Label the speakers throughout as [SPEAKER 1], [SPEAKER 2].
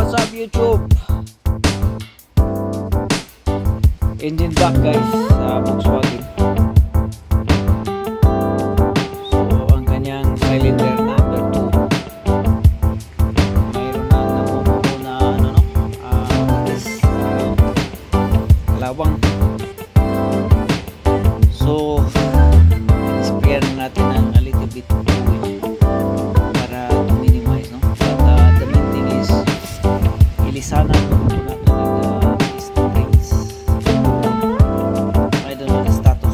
[SPEAKER 1] what's up YouTube? Engine block guys sa Volkswagen. So ang kanyang cylinder number 2. Mayroon na namumuo na kalawang. So spare natin ng a little bit of fluid para to minimize, no? But the main thing is ilisanan natin yung strings. I don't know the status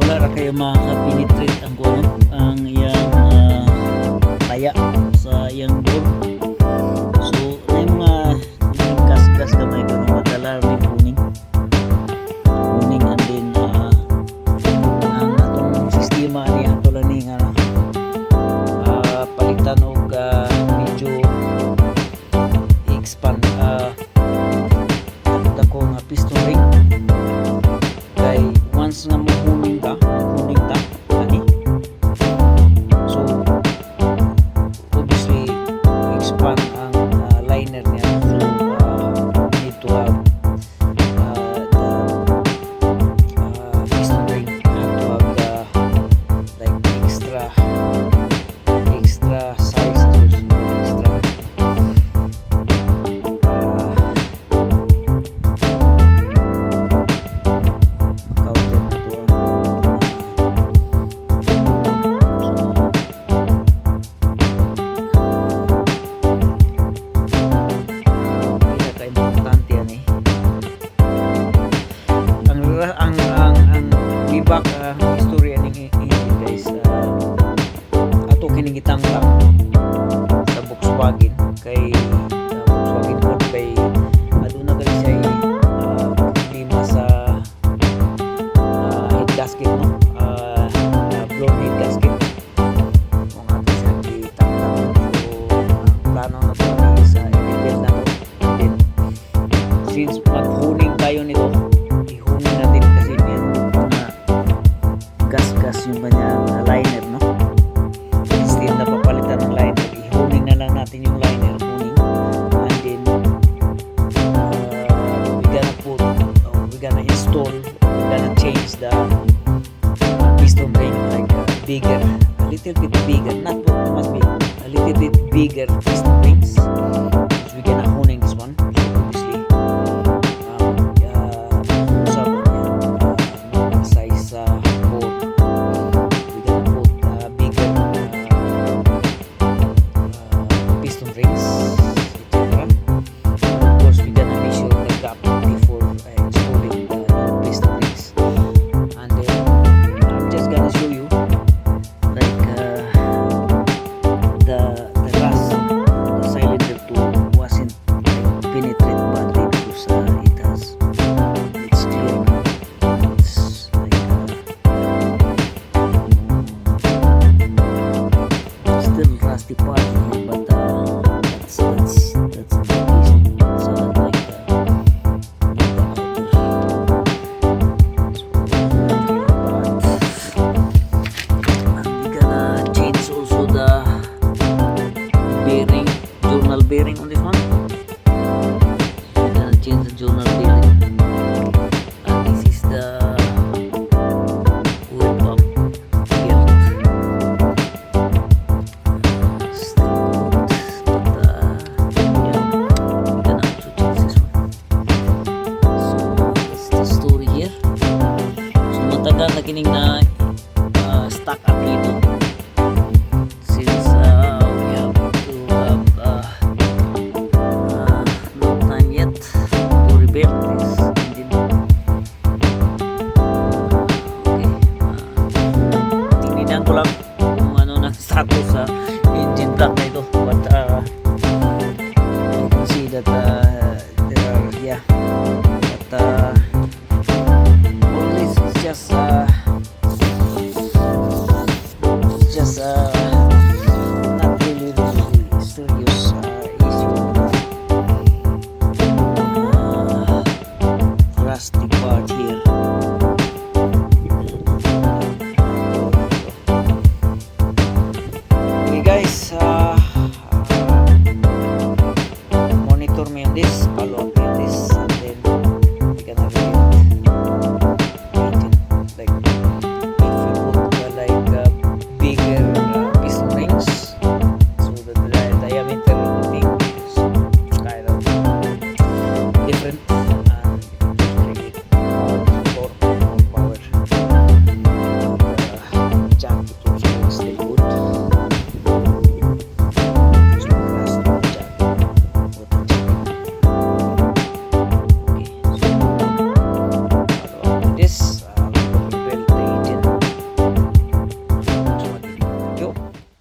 [SPEAKER 1] wala ra kayo makaka-penetrate ang kuno ang iyang taya sa iyang door. So may mga gas-gas gamay kuno madala ni kuning and then ang atong sistema ni ato lang ni nga palitan og medyo expand dako nga piston ring kay once nga mahuning ta ani so obviously expand ang liner niya so need to have the piston ring have to have the like extra size extra ang bibak istorya ning guys ato kining gitangtang sa Volkswagen kay Volkswagen Ford kay aduna gali siya problema sa head gasket no blown head gasket kung ato siya gitangtang so plano na po sa i-repair na to and then since maghuning tayo nito ihunin natin kasi may gas yung kanyang liner no instead na papalitan ng liner ihuning na lang natin yung liner huning and then we gonna install we gonna change the piston ring like bigger a little bit bigger not must be a little bit bigger piston rings so we gonna huning this one so obviously size 4 piston rings etc. Of course we gonna measure the gap before installing the piston rings and then I'm just gonna show you like the rust the cylinder too wasn't like penetrate badly because it has it's clear now it's like still rusty part but that's the reason so like the outer and we gonna change also the bearing journal bearing on this one we're gonna change the journal bearing and this is the oil pump here matagal na kining na stock up dito since we have to have no time yet to repair this engine okay tingnan ko lang kung ano na status sa engine block na